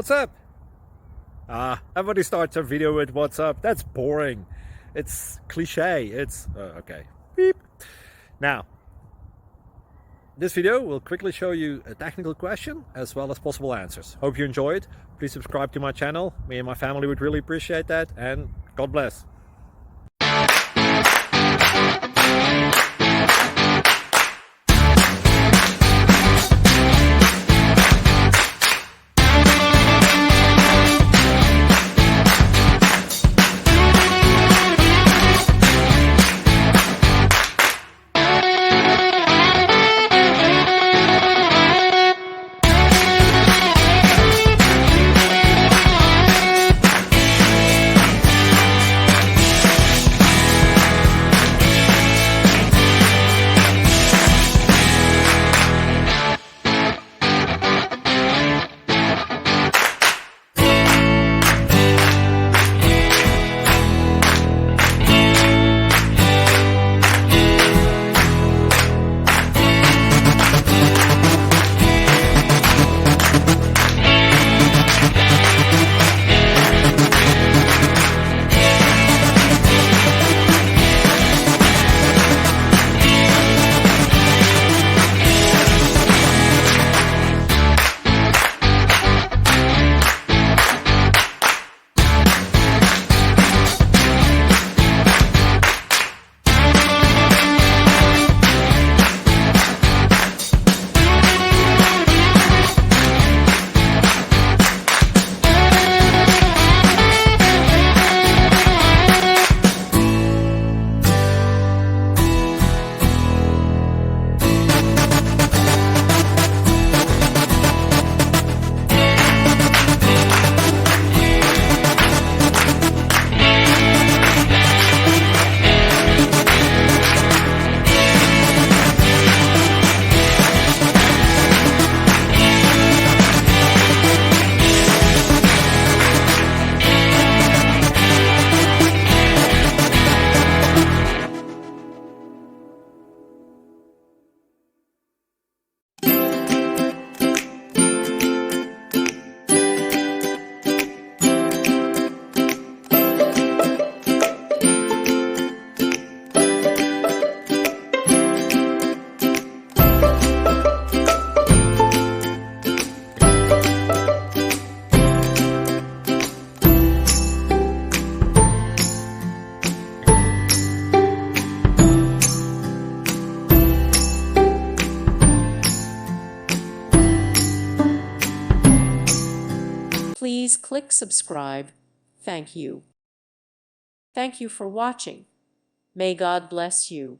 what's up? Everybody starts a video with what's up. That's boring. It's cliche. It's okay. Beep. Now, this video will quickly show you a technical question as well as possible answers. Hope you enjoy it. Please subscribe to my channel. Me and my family would really appreciate that, and God bless. Please click subscribe. Thank you. Thank you for watching. May God bless you.